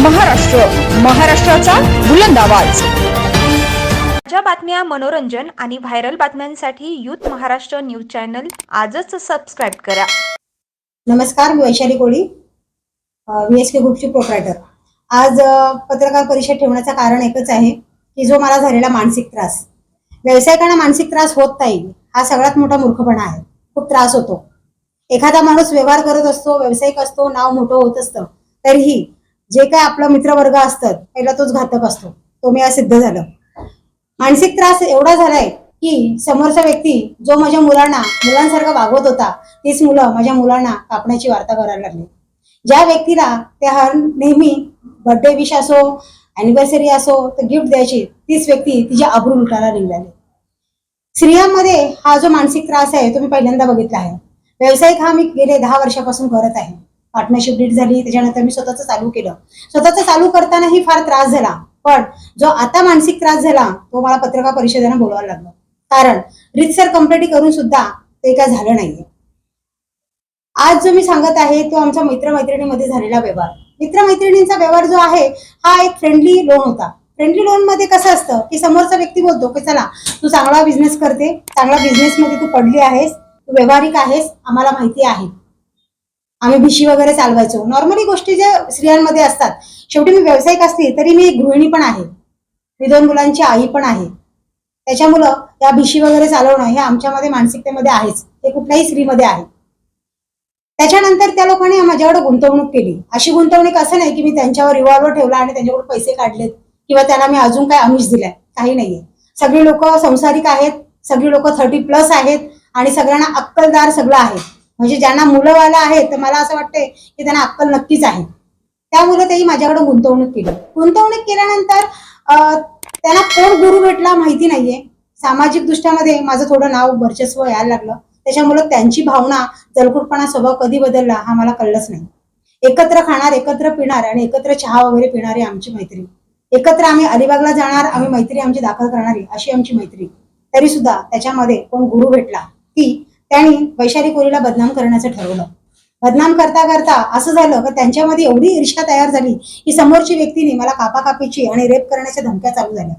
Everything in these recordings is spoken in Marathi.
महाराष्ट्र, महाराष्ट्राचा बुलंद आवाज. ताज्या बातम्या, मनोरंजन आणि व्हायरल बातम्यांसाठी यूथ महाराष्ट्र न्यूज चॅनल आजच सबस्क्राईब करा. नमस्कार, मी वैशाली कोळी, VSK ग्रुपची प्रोप्रायटर. आज पत्रकार परिषद ठेवण्याचं कारण एकच आहे की जो मला झालेला मानसिक त्रास, व्यावसायिकांना मानसिक त्रास होत नाही हा सगळ्यात मोठा मूर्खपणा आहे. खूप त्रास होतो. एखादा माणूस व्यवहार करत असतो, व्यावसायिक असतो, नाव मोठं होत असतं, तरीही जे काय आपला मित्रवर्ग असतात पहिला तोच घातक असतो. तो मी आज सिद्ध झालं. मानसिक त्रास एवढा झालाय की समोरचा व्यक्ती जो माझ्या मुलांसारखा वागवत होता तीच मुलं माझ्या मुलांना कापण्याची वार्ता करायला लागली. ज्या व्यक्तीला त्या नेहमी बर्थडे विश असो, अॅनिव्हर्सरी असो तर गिफ्ट द्यायची, तीच व्यक्ती तिच्या आबरू लुटायला निघाली. स्त्रियांमध्ये हा जो मानसिक त्रास आहे तो मी पहिल्यांदा बघितला आहे. व्यावसायिक हा मी गेले 10 वर्षापासून करत आहे. पार्टनरशिप डीड झाली, त्याच्यानंतर मी स्वतःच चालू केलं. स्वतःच चालू करतानाही फार त्रास झाला, पण जो आता मानसिक त्रास झाला तो मला पत्रकार परिषदेनं बोलवायला लागलं. कारण रितसर कंप्लेंट करून सुद्धा ते काय झालं नाहीये. आज जो मी सांगत आहे तो आमच्या मित्रमैत्रिणीमध्ये झालेला व्यवहार. मित्रमैत्रिणींचा व्यवहार जो आहे हा एक फ्रेंडली लोन होता. फ्रेंडली लोन मध्ये कसं असतं की समोरचा व्यक्ती बोलतो की चला तू चांगला बिझनेस करते, चांगला बिझनेस मध्ये तू पडली आहेस, तू व्यवहारिक आहेस, आम्हाला माहिती आहे. आम्ही भिशी वगैरे चालवायचो, नॉर्मली गोष्टी ज्या स्त्रियांमध्ये असतात. शेवटी मी व्यावसायिक असली तरी मी एक गृहिणी पण आहे, मी 2 मुलांची आई पण आहे. त्याच्यामुळं या भिशी वगैरे चालवणं हे आमच्यामध्ये मानसिकतेमध्ये आहेच, हे कुठल्याही स्त्रीमध्ये आहे. त्याच्यानंतर त्या लोकांनी माझ्याकडे गुंतवणूक केली. अशी गुंतवणूक असं नाही की मी त्यांच्यावर रिव्हॉल्वर ठेवला आणि त्यांच्याकडून पैसे काढलेत किंवा त्यांना मी अजून काय आमिष दिलाय, काही नाहीये. सगळी लोक संसारिक आहेत, सगळी लोक 30+ आहेत आणि सगळ्यांना अक्कलदार सगळं आहे. म्हणजे ज्यांना मुलंवाला आहेत तर मला असं वाटतंय की त्यांना अक्कल नक्कीच आहे. त्यामुळे त्यांनी माझ्याकडे गुंतवणूक केली. गुंतवणूक केल्यानंतर त्यांना कोण गुरु भेटला माहिती नाहीये. सामाजिक दृष्ट्यामध्ये माझं थोडं नाव वर्चस्व यायला लागलं. त्याच्यामुळे त्यांची भावना, जलकुटपणा, स्वभाव कधी बदलला हा मला कळलंच नाही. एकत्र खाणार, एकत्र पिणार आणि एकत्र चहा वगैरे पिणारी आमची मैत्री. एकत्र आम्ही अलिबागला जाणार, आम्ही मैत्री आमची दाखल करणारी अशी आमची मैत्री. तरी सुद्धा त्याच्यामध्ये कोण गुरु भेटला की त्यांनी वैशाली कोळीला बदनाम करण्याचं ठरवलं. बदनाम करता करता असं झालं की त्यांच्यामध्ये एवढी ईर्ष्या तयार झाली की समोरची व्यक्तीने मला कापाकापीची आणि रेप करण्याच्या धमक्या चालू झाल्या.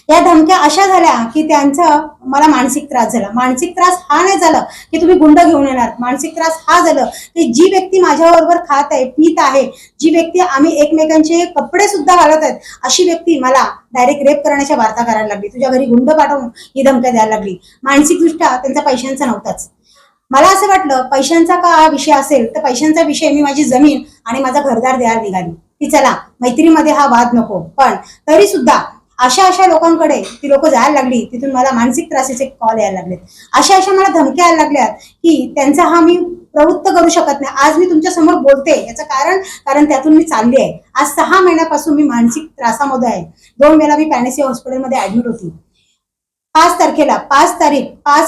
या धमक्या अशा झाल्या की त्यांचा मला मानसिक त्रास झाला. मानसिक त्रास हा नाही झाला की तुम्ही गुंड घेऊन येणार. मानसिक त्रास हा झाला की जी व्यक्ती माझ्याबरोबर खात आहे, पीत आहे, जी व्यक्ती आम्ही एकमेकांचे कपडे सुद्धा घालत आहेत, अशी व्यक्ती मला डायरेक्ट रेप करण्याच्या वार्ता करायला लागली. तुझ्या घरी गुंड पाठवून ही धमक्या द्यायला लागली. मानसिकदृष्ट्या त्यांचा पैशांचा नव्हताच. मला असं वाटलं पैशांचा का विषय असेल तर पैशांचा विषय मी माझी जमीन आणि माझा घरदार द्यायला निघाली की चला मैत्रीमध्ये हा वाद नको. पण तरी सुद्धा अशा लोकांकडे ती लोक जायला लागली, तिथून मला मानसिक त्रासाचे कॉल यायला लागलेत. अशा मला धमक्या यायला लागल्यात की त्यांचा हा मी प्रवृत्त करू शकत नाही. आज मी तुमच्या समोर बोलते याचं कारण त्यातून मी चालली आहे. आज 6 महिन्यापासून मी मानसिक त्रासामध्ये आहे. 2 वेळा मी पॅनेसी हॉस्पिटलमध्ये ऍडमिट होती. 5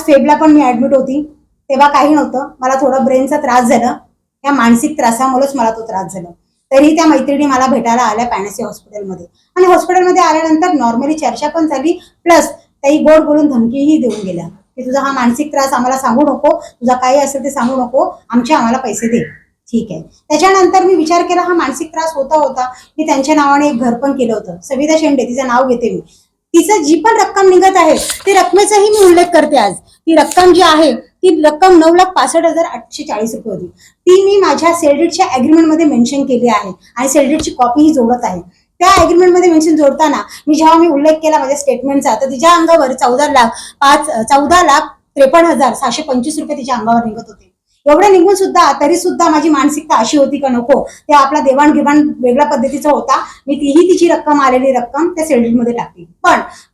फेब्रुवारीला पण मी ऍडमिट होती. तेव्हा काही नव्हतं, मला थोडा ब्रेनचा त्रास झाला. या मानसिक त्रासामुळेच मला तो त्रास झाला. तरी त्या मैत्रिणी मला भेटायला आल्या पॅनेसी हॉस्पिटलमध्ये आणि हॉस्पिटलमध्ये आल्यानंतर नॉर्मली चर्चा पण झाली, प्लस त्याही गोड बोलून धमकीही देऊन गेल्या की तुझा हा मानसिक त्रास आम्हाला सांगू नको, तुझा काही असेल ते सांगू नको, आम्हाला पैसे दे. ठीक आहे. त्याच्यानंतर मी विचार केला हा मानसिक त्रास होता मी त्यांच्या नावाने एक घर पण केलं होतं. सविता शेंडे तिचं नाव घेते मी. तिचं जी पण रक्कम निघत आहे ती रकमेचाही मी उल्लेख करते. आज ती रक्कम जी आहे ती रक्कम 9,65,840 रुपये होती. ती मी माझ्या सेलडीडच्या अग्रीमेंटमध्ये मेन्शन केली आहे आणि सेलडीडची कॉपीही जोडत आहे. त्या अग्रीमेंटमध्ये मेन्शन जोडताना जेव्हा मी उल्लेख केला माझ्या स्टेटमेंटचा तर तिच्या अंगावर 14,53,725 रुपये तिच्या अंगावर निघत होते. एवढे निघून सुद्धा तरी सुद्धा माझी मानसिकता अशी होती का नको, ते आपला देवाणघेवाण वेगळ्या पद्धतीचा होता. मी तिची रक्कम आलेली रक्कम त्या सेलडीडमध्ये टाकली.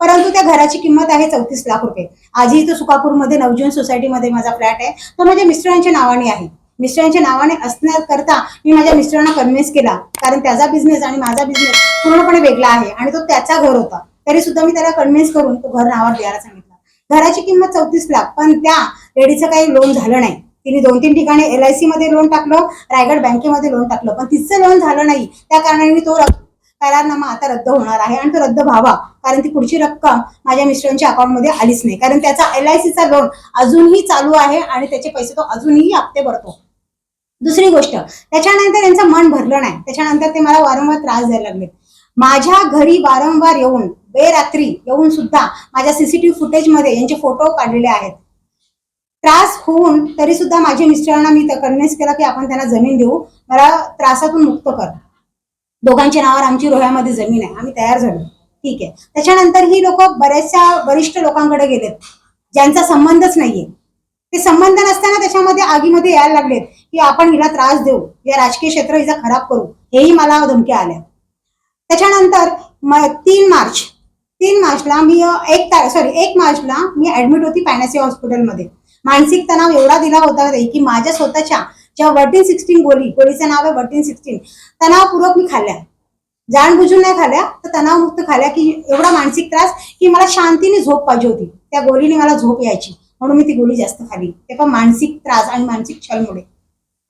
परंतु त्या घराची किंमत आहे 34 लाख रुपये. आजही तो सुकापूरमध्ये नवजीवन सोसायटीमध्ये माझा फ्लॅट आहे. तो माझ्या मिस्टरांच्या नावाने आहे. मिस्टरांच्या नावाने असण्याकरता मी माझ्या मिस्टरांना कन्व्हिन्स केला, कारण त्याचा बिझनेस आणि माझा बिझनेस पूर्णपणे वेगळा आहे आणि तो त्याचा घर होता. तरी सुद्धा मी त्याला कन्व्हिन्स करून तो घर नावावर द्यायला सांगितलं. घराची किंमत 34 लाख, पण त्या लेडीचं काही लोन झालं नाही. तिने 2-3 ठिकाणी LIC मध्ये लोन टाकलं, रायगड बँकेमध्ये लोन टाकलं, पण तिचं लोन झालं नाही. त्या कारणाने तो करारनामा आता रद्द होणार आहे आणि तो रद्द व्हावा, कारण ती पुढची रक्कम माझ्या मिस्टरांच्या अकाउंटमध्ये आलीच नाही. कारण त्याचा LICचा लोन अजूनही चालू आहे आणि त्याचे पैसे तो अजूनही हप्ते भरतो. दुसरी गोष्ट, त्याच्यानंतर त्यांचं मन भरलं नाही. त्याच्यानंतर ते मला वारंवार त्रास द्यायला लागले. माझ्या घरी वारंवार येऊन, बेरात्री येऊन सुद्धा माझ्या सीसीटीव्ही फुटेजमध्ये यांचे फोटो काढलेले आहेत. त्रास होऊन तरी सुद्धा माझ्या मिस्टरांना मी कन्व्हिन्स केला की आपण त्यांना जमीन देऊ, मला त्रासातून मुक्त कर. दोघांच्या नावावर आमची रोह्यामध्ये जमीन आहे. आम्ही तयार झालो. ठीक आहे. त्याच्यानंतर ही लोक बऱ्याचशा वरिष्ठ लोकांकडे गेलेत ज्यांचा संबंधच नाहीये. ते संबंध नसताना त्याच्यामध्ये आगीमध्ये यायला लागलेत की आपण हिला त्रास देऊ, या राजकीय क्षेत्र हिचा खराब करू, हेही मला धमक्या आल्या. त्याच्यानंतर 3 मार्चला मी 1 मार्चला मी ऍडमिट होती पॅनॅसी हॉस्पिटलमध्ये. मानसिक तणाव एवढा दिला होता की माझ्या स्वतःच्या ज्या 1316 गोळीचं नाव आहे 1316, तणावपूर्वक मी खाल्ल्या. जाणबुजून नाही खाल्ल्या, तर तणावमुक्त खाल्ल्या की एवढा मानसिक त्रास की मला शांतीने झोप पाहिजे होती. त्या गोळीने मला झोप यायची म्हणून मी ती गोळी जास्त खाल्ली. ते पण मानसिक त्रास आणि मानसिक छलमुळे.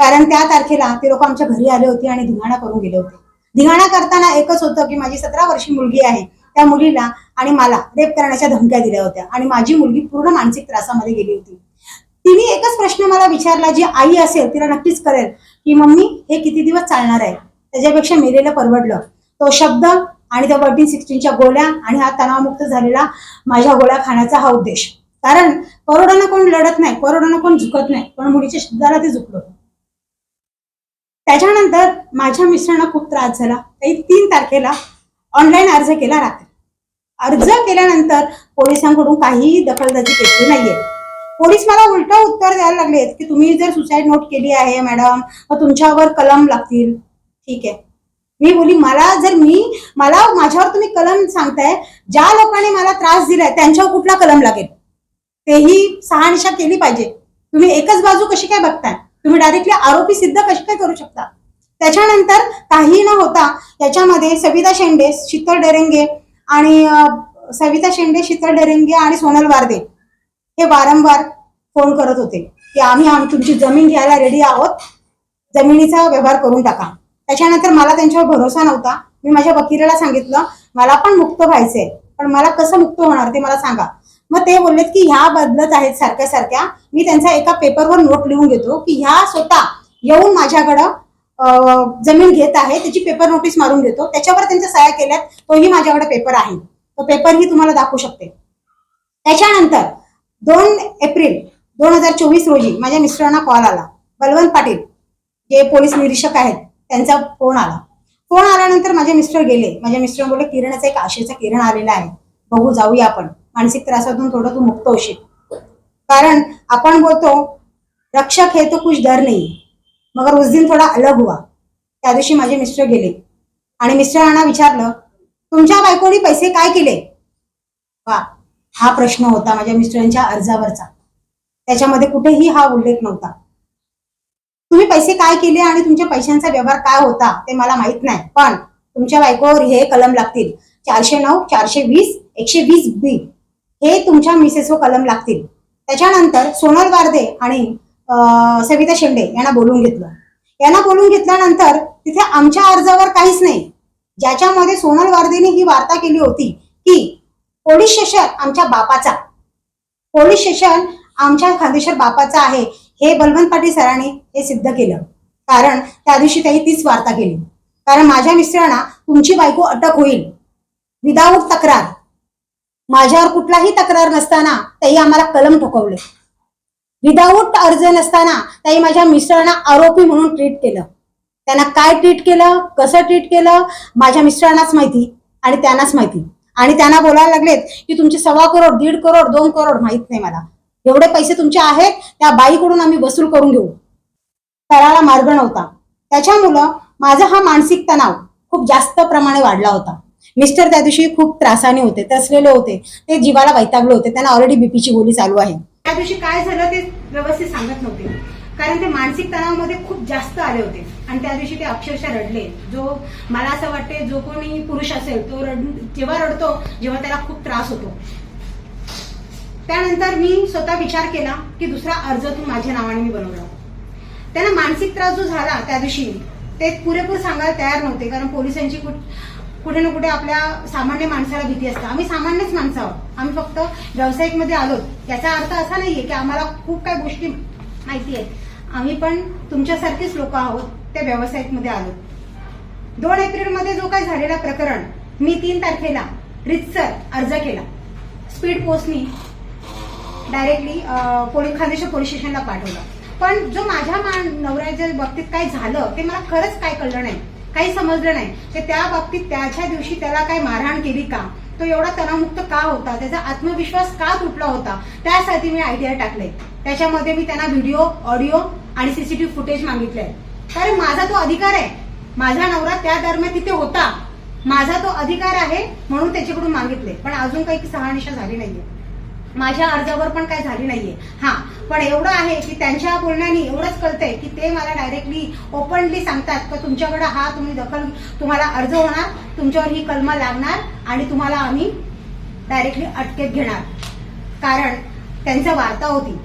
कारण त्या तारखेला ते लोक आमच्या घरी आले होते आणि धिंगाणा करून गेले होते. धिंगाणा करताना एकच होतं की माझी 17 वर्षी मुलगी आहे, त्या मुलीला आणि मला रेप करण्याच्या धमक्या दिल्या होत्या आणि माझी मुलगी पूर्ण मानसिक त्रासामध्ये गेली होती. तिने एकच प्रश्न मला विचारला, जी आई असेल तिला नक्कीच कळेल की मम्मी हे किती दिवस चालणार आहे, त्याच्यापेक्षा मेलेलं परवडलं. तो शब्द आणि त्या 1316च्या गोळ्या आणि हा तणावमुक्त झालेला माझ्या गोळ्या खाण्याचा हा उद्देश. कारण करोडांना कोण लढत नाही, करोडांना कोण झुकत नाही, पण मुलीच्या शब्दाला ते झुकलं. त्याच्यानंतर माझ्या मिस्टरांना खूप त्रास झाला. 3 तारखेला ऑनलाईन अर्ज केला. रात्री अर्ज केल्यानंतर पोलिसांकडून काहीही दखलंदाजी केली नाहीये. पोलीस मला उलट उत्तर द्यायला लागलेत की तुम्ही जर सुसाईड नोट केली आहे मॅडम, मग तुमच्यावर कलम लागतील. ठीक आहे. मी बोली मला माझ्यावर तुम्ही कलम सांगताय, ज्या लोकांनी मला त्रास दिलाय त्यांच्यावर कुठला कलम लागेल, तेही शहानिशा केली पाहिजे. तुम्ही एकच बाजू कशी काय बघताय, तुम्ही डायरेक्टली आरोपी सिद्ध कशी काय करू शकता. त्याच्यानंतर काही न होता याच्यामध्ये सविता शेंडे, शीतल डेरेंगे आणि सोनल वारदे हे वारंवार फोन करत होते की आम्ही तुमची जमीन घ्यायला रेडी आहोत, जमिनीचा व्यवहार करून टाका. त्याच्यानंतर मला त्यांच्यावर भरोसा नव्हता. मी माझ्या वकिलाला सांगितलं मला पण मुक्त व्हायचंय, पण मला कसं मुक्त होणार ते मला सांगा. मग ते बोललेत की ह्या बदलत आहेत सारख्या. मी त्यांचा एका पेपरवर नोट लिहून घेतो की ह्या स्वतः येऊन माझ्याकडं जमीन घेत आहे, त्याची पेपर नोटीस मारून देतो. त्याच्यावर त्यांच्या सह्या केल्यात, तोही माझ्याकडे पेपर आहे. तो पेपरही तुम्हाला दाखवू शकते. त्याच्यानंतर 2 एप्रिल 2024 रोजी माझ्या मिस्टरांना कॉल आला. बलवंत पाटील जे पोलीस निरीक्षक आहेत त्यांचा फोन आला. फोन आल्यानंतर माझे मिस्टर गेले. माझ्या मिस्टर बोलले किरणाचा एक आशेचा किरण आलेला आहे, बघू जाऊया आपण, मानसिक त्रासातून थोडं तू मुक्त होशील. कारण आपण बोलतो रक्षक है तो कुछ डर नहीं, मगर उस दिन थोडा अलग हुआ. त्या दिवशी माझे मिस्टर गेले आणि मिस्टरांना विचारलं तुमच्या बायकोनी पैसे काय केले. वा, हा प्रश्न होता माझ्या मिस्टरांच्या अर्जावरचा. त्याच्यामध्ये कुठेही हा उल्लेख नव्हता. तुम्ही पैसे काय केले आणि तुमच्या पैशांचा व्यवहार काय होता ते मला माहित नाही, पण तुमच्या बायकोवर हे कलम लागतील. 409, 420, 120B हे तुमच्या मिसेसवर कलम लागतील. त्याच्यानंतर सोनल वारदे आणि सविता शेंडे यांना बोलून घेतलं. यांना बोलून घेतल्यानंतर तिथे आमच्या अर्जावर काहीच नाही, ज्याच्यामध्ये सोनल वारदेने ही वार्ता केली होती की पोलीस स्टेशन आमच्या खानदेशवर बापाचा आहे, हे बलवंत पाटील सरांनी हे सिद्ध केलं. कारण त्या दिवशी त्यांनी तीच वार्ता केली. कारण माझ्या मिस्टरांना तुमची बायको अटक होईल विदाऊट तक्रार, माझ्यावर कुठलाही तक्रार नसताना त्याही आम्हाला कलम ठोकवले. विदाऊट अर्ज नसताना त्याही माझ्या मिस्टरांना आरोपी म्हणून ट्रीट केलं. त्यांना काय ट्रीट केलं, कसं ट्रीट केलं माझ्या मिस्टरांनाच माहिती आणि त्यांनाच माहिती. आणि त्यांना बोलायला लागलेत की तुमचे 1.25 करोड, 1.5 करोड, 2 करोड माहित नाही मला, एवढे पैसे तुमचे आहेत त्या बाईकडून आम्ही वसूल करून घेऊ. करायला मार्ग नव्हता. त्याच्यामुळं माझा हा मानसिक तणाव खूप जास्त प्रमाणे वाढला होता. मिस्टर त्या दिवशी खूप त्रासाने होते, त्रसलेले होते, ते जीवाला वैतागले होते. त्यांना ऑलरेडी बीपीची गोळी चालू आहे. त्या दिवशी काय झालं ते व्यवस्थित सांगत नव्हते, कारण ते मानसिक तणावामध्ये खूप जास्त आले होते. आणि त्या दिवशी ते अक्षरशः रडले. जो मला असं वाटते जो कोणी पुरुष असेल तो जेव्हा रडतो जेव्हा त्याला खूप त्रास होतो. त्यानंतर मी स्वतः विचार केला की दुसरा अर्ज तू माझ्या नावाने मी बनवला. त्यांना मानसिक त्रास जो झाला त्या दिवशी ते पुरेपूर सांगायला तयार नव्हते, कारण पोलिसांची कुठे ना कुठे आपल्या सामान्य माणसाला भीती असते. आम्ही सामान्यच माणसं आहोत, आम्ही फक्त व्यावसायिक मध्ये आलोत. याचा अर्थ असा नाहीये की आम्हाला खूप काही गोष्टी माहिती आहेत. आम्ही पण तुमच्यासारखेच लोक आहोत, त्या व्यावसायिकमध्ये आलो. 2 एप्रिलमध्ये जो काही झालेला प्रकरण, मी 3 तारखेला रितसर अर्ज केला, स्पीड पोस्टनी डायरेक्टली खान्देश्वर पोलीस स्टेशनला पाठवला. पण जो माझ्या नवऱ्याच्या बाबतीत काय झालं ते मला खरंच काय कळलं नाही, काही समजलं नाही. ते त्या बाबतीत त्याच्या दिवशी त्याला काय मारहाण केली का, तो एवढा तणावमुक्त का होता, त्याचा आत्मविश्वास का तुटला होता, त्यासाठी मी आयटीआर टाकले. त्याच्यामध्ये मी त्यांना व्हिडिओ, ऑडिओ आणि सीसीटीव्ही फुटेज मागितलंय. कारण माझा तो अधिकार आहे, माझा नवरा त्या दरम्यान तिथे होता, माझा तो अधिकार आहे म्हणून त्याच्याकडून मागितले. पण अजून काही शहानिशा झाली नाहीये, माझ्या अर्जावर पण काय झाली नाहीये. हा, पण एवढं आहे की त्यांच्या बोलण्याने एवढंच कळतंय की ते मला डायरेक्टली ओपनली सांगतात की तुमच्याकडे हा तुम्हाला अर्ज होणार, तुमच्यावर ही कलमा लागणार आणि तुम्हाला आम्ही डायरेक्टली अटकेत घेणार. कारण त्यांचं वार्ता होती,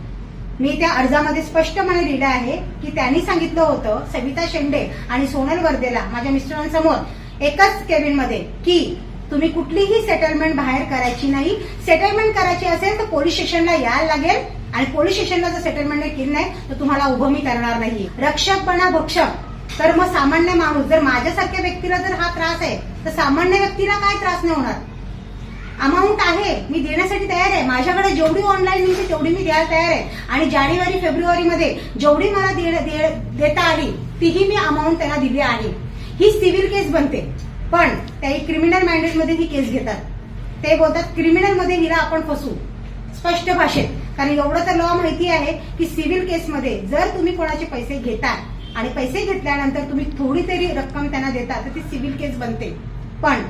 मी त्या अर्जामध्ये स्पष्टपणे लिहिलं आहे की त्यांनी सांगितलं होतं सविता शेंडे आणि सोनल वर्देला, माझ्या मिस्टरांसमोर एकाच केबिनमध्ये, की तुम्ही कुठलीही सेटलमेंट बाहेर करायची नाही. सेटलमेंट करायची असेल तर पोलीस स्टेशनला यायला लागेल आणि पोलीस स्टेशनला जर सेटलमेंट केली नाही तर तुम्हाला उभं मी करणार नाही. रक्षक बना भक्षक. तर मग सामान्य माणूस, जर माझ्यासारख्या व्यक्तीला जर हा त्रास आहे तर सामान्य व्यक्तीला काय त्रास नाही होणार. अमाऊंट आहे, मी देण्यासाठी तयार आहे. माझ्याकडे जेवढी ऑनलाईन मिळते तेवढी मी द्यायला तयार आहे. आणि जानेवारी फेब्रुवारीमध्ये जेवढी मला देता आली तीही मी अमाऊंट त्यांना दिली आहे. ही सिव्हिल केस बनते, पण त्याही क्रिमिनल माइंडेडमध्ये ही केस घेतात. ते बोलतात क्रिमिनलमध्ये हिला आपण फसू, स्पष्ट भाषेत. कारण एवढं तर लॉ माहिती आहे की सिव्हिल केसमध्ये जर तुम्ही कोणाचे पैसे घेताय आणि पैसे घेतल्यानंतर तुम्ही थोडी तरी रक्कम त्यांना देता तर ती सिव्हिल केस बनते. पण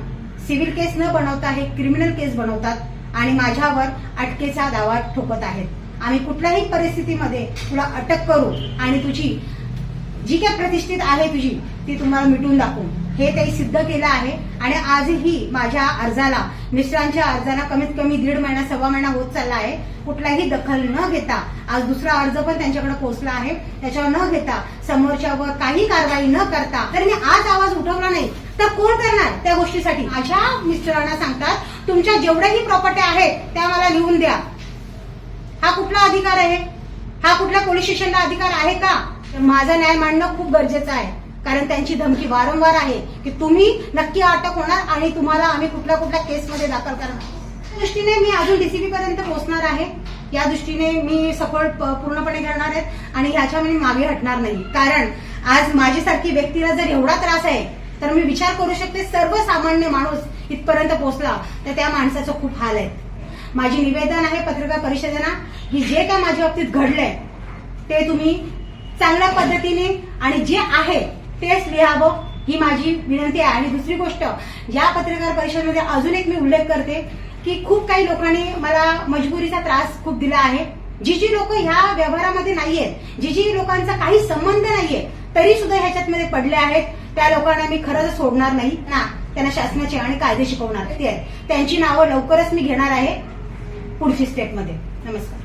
सिव्हिल केस न बनवता हे क्रिमिनल केस बनवतात आणि माझ्यावर अटकेचा दावा ठोकत आहेत. आम्ही कुठल्याही परिस्थितीमध्ये तुला अटक करू आणि तुझी जी काय प्रतिष्ठित आहे तुझी ती तुम्हाला मिटून दाखवू, हे ते सिद्ध केलं आहे. आणि आजही माझ्या अर्जाला, मिस्टरांच्या अर्जाला कमीत कमी 1.5 महिना 1.25 महिना होत चालला आहे. कुठलाही दखल न घेता आज दुसरा अर्ज पण त्यांच्याकडे पोहोचला आहे. त्याच्यावर न घेता, समोरच्यावर काही कारवाई न करता, तर मी आज आवाज उठवला नाही तर कोण करणार त्या गोष्टीसाठी. माझ्या मिस्टरांना सांगतात तुमच्या जेवढ्याही प्रॉपर्टी आहेत त्या मला लिहून द्या. हा कुठला अधिकार आहे? हा कुठल्या पोलीस स्टेशनला अधिकार आहे का? तर माझा न्याय मांडणं खूप गरजेचं आहे. कारण त्यांची धमकी वारंवार आहे की तुम्ही नक्की अटक होणार आणि तुम्हाला आम्ही कुठल्या कुठल्या केसमध्ये दाखल करणार. त्या दृष्टीने मी अजून डीसीपी पर्यंत पोहोचणार आहे. या दृष्टीने मी सपोर्ट पूर्णपणे करणार आहे आणि ह्याच्यामध्ये मागे हटणार नाही. कारण आज माझ्यासारखी व्यक्तीला जर एवढा त्रास आहे तर मी विचार करू शकते सर्वसामान्य माणूस इथपर्यंत पोहोचला तर त्या माणसाचं खूप हाल आहे. माझी निवेदन आहे पत्रकार परिषदेना की जे काय माझ्या बाबतीत घडलंय ते तुम्ही चांगल्या पद्धतीने आणि जे आहे तेच लिहावं, ही माझी विनंती आहे. आणि दुसरी गोष्ट, या पत्रकार परिषदेमध्ये अजून एक मी उल्लेख करते की खूप काही लोकांनी मला मजबुरीचा त्रास खूप दिला आहे. जी लोक ह्या व्यवहारामध्ये नाहीयेत, जी लोकांचा काही संबंध नाहीये तरी सुद्धा ह्याच्यामध्ये पडले आहेत, त्या लोकांना मी खरंच सोडणार नाही ना. त्यांना शासनाचे आणि कायदे शिकवणार ते आहेत. त्यांची नावं लवकरच मी घेणार आहे पुढची स्टेपमध्ये. नमस्कार.